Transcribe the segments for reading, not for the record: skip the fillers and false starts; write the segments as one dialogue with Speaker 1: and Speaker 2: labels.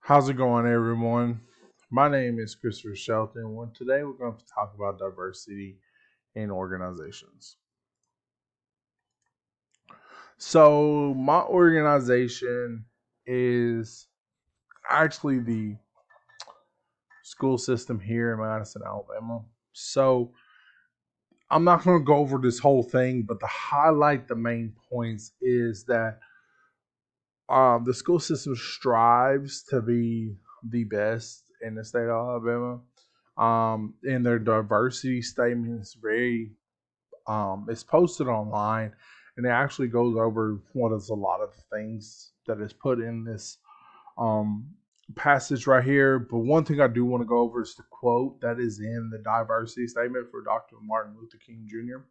Speaker 1: How's it going, everyone? My name is Christopher Shelton. And today we're going to talk about diversity in organizations. So, my organization is actually the school system here in Madison, Alabama. So, I'm not going to go over this whole thing, but to highlight the main points is that the school system strives to be the best in the state of Alabama. And their diversity statement is very it's posted online, and it actually goes over what is a lot of things that is put in this um, passage right here. But one thing I do want to go over is the quote that is in the diversity statement for Dr. Martin Luther King Jr.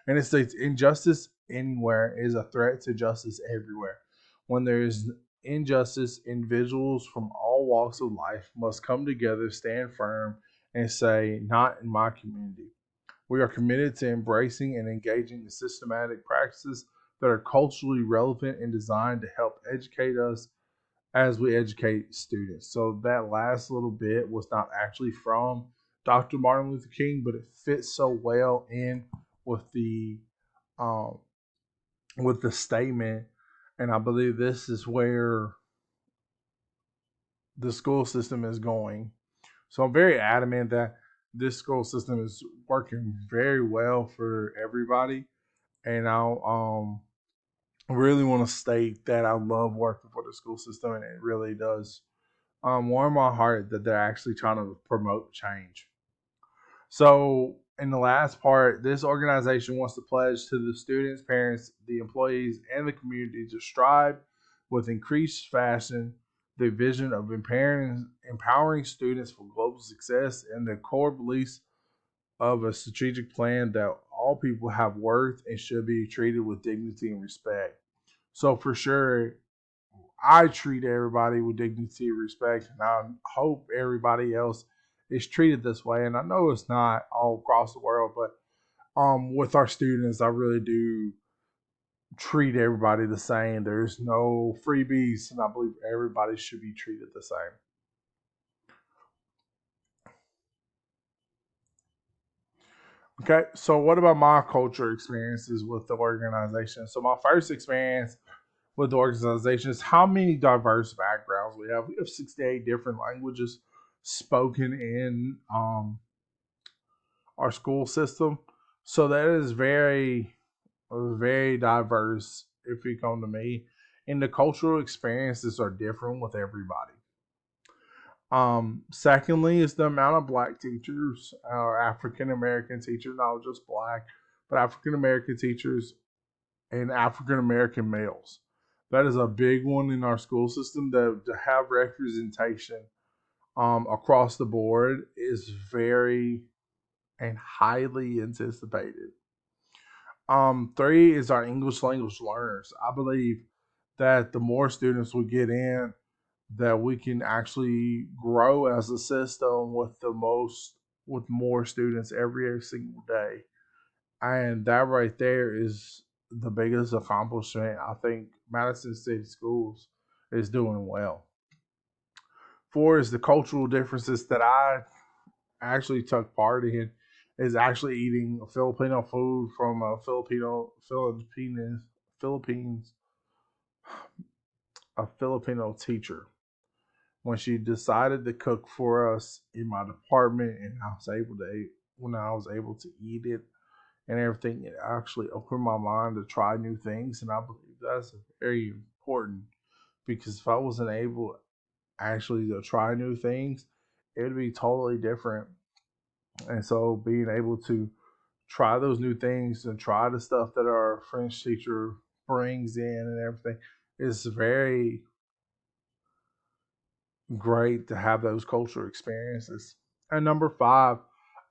Speaker 1: And it states, "Injustice anywhere is a threat to justice everywhere. When there is injustice, individuals from all walks of life must come together, stand firm, and say, 'Not in my community.' We are committed to embracing and engaging in systematic practices that are culturally relevant and designed to help educate us as we educate students." So that last little bit was not actually from Dr. Martin Luther King, but it fits so well in with um, the statement, and I believe this is where the school system is going. So I'm very adamant that this school system is working very well for everybody, and I really want to state that I love working for the school system, and it really does warm my heart that they're actually trying to promote change. So, in the last part, this organization wants to pledge to the students, parents, the employees, and the community to strive with increased fashion the vision of empowering students for global success and the core beliefs of a strategic plan that all people have worth and should be treated with dignity and respect. So, for sure, I treat everybody with dignity and respect, and I hope everybody else is treated this way. And I know it's not all across the world, but with our students, I really do treat everybody the same. There's no freebies, and I believe everybody should be treated the same. Okay, so what about my culture experiences with the organization? So my first experience with the organization is how many diverse backgrounds we have. We have 68 different languages spoken in our school system. So that is very diverse if you come to me. And the cultural experiences are different with everybody. Secondly, is the amount of black teachers or African American teachers, not just black, but African American teachers and African American males. That is a big one in our school system. To have representation across the board is very and highly anticipated. Three is our English language learners. I believe that the more students we get in, that we can actually grow as a system with more students every single day. And that right there is the biggest accomplishment. I think Madison City Schools is doing well. Four is the cultural differences that I actually took part in is actually eating Filipino food from a Philippines a Filipino teacher when she decided to cook for us in my department, and I was able to eat, when I was able to eat it and everything, it actually opened my mind to try new things, and I believe that's very important because if I wasn't able actually to try new things, it would be totally different. And so being able to try those new things and try the stuff that our French teacher brings in and everything is very great to have those cultural experiences. And number five,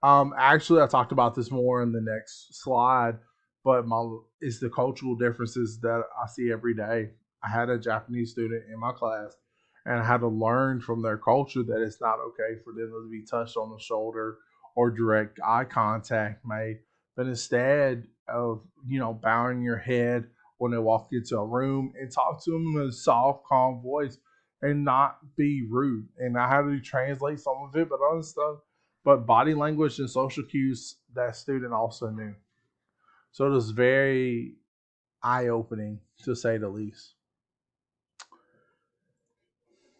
Speaker 1: actually, I talked about this more in the next slide, but my is the cultural differences that I see every day. I had a Japanese student in my class, and I had to learn from their culture that it's not okay for them to be touched on the shoulder or direct eye contact made, but instead of bowing your head when they walk into a room and talk to them in a soft, calm voice and not be rude. And I had to translate some of it, but other stuff, but body language and social cues that student also knew. So it was very eye opening to say the least.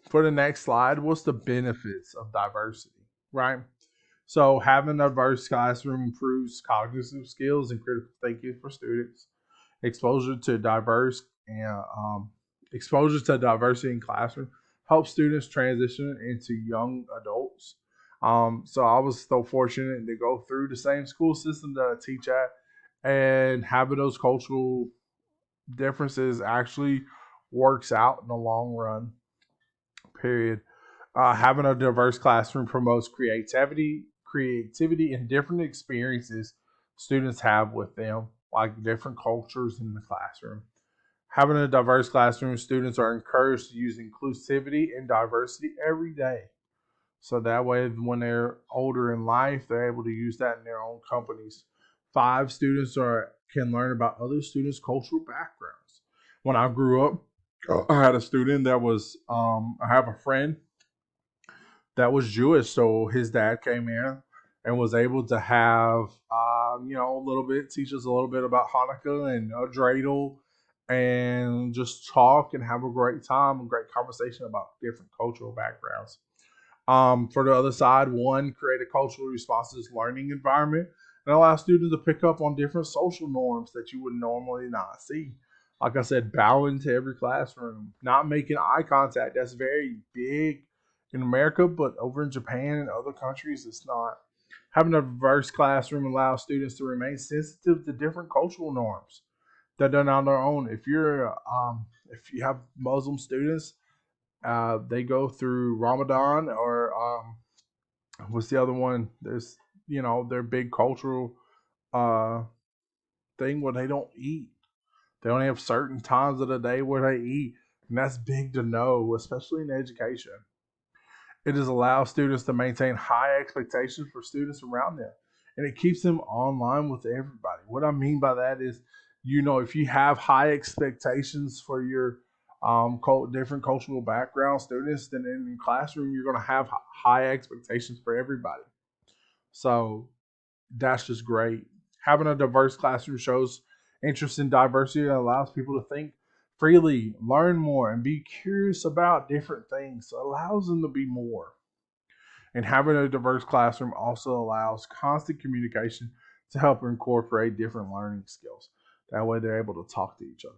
Speaker 1: For the next slide, what's the benefits of diversity, right? So having a diverse classroom improves cognitive skills and critical thinking for students. Exposure to diverse and exposure to diversity in classroom helps students transition into young adults. So I was so fortunate to go through the same school system that I teach at, and having those cultural differences actually works out in the long run. Period. Having a diverse classroom promotes creativity, and different experiences students have with them, like different cultures in the classroom. Having a diverse classroom, students are encouraged to use inclusivity and diversity every day. So that way, when they're older in life, they're able to use that in their own companies. Five, students can learn about other students' cultural backgrounds. When I grew up, I had a student that was, I have a friend that was Jewish. So his dad came in and was able to have, a little bit, teach us a little bit about Hanukkah and a dreidel, and just talk and have a great time, a great conversation about different cultural backgrounds. For the other side, one, create a culturally responsive learning environment and allow students to pick up on different social norms that you would normally not see. Like I said, bowing to every classroom, not making eye contact. That's very big in America, but over in Japan and other countries, it's not. Having a diverse classroom allows students to remain sensitive to different cultural norms that they're not on their own. If you have Muslim students, they go through Ramadan or what's the other one? There's their big cultural uh, thing where they don't eat. They only have certain times of the day where they eat, and that's big to know, especially in education. It has allowed students to maintain high expectations for students around them, and it keeps them online with everybody. What I mean by that is, if you have high expectations for your different cultural background students, then in your classroom you're going to have high expectations for everybody. So that's just great. Having a diverse classroom shows interest in diversity and allows people to think freely, learn more, and be curious about different things. So it allows them to be more. And having a diverse classroom also allows constant communication to help incorporate different learning skills. That way they're able to talk to each other.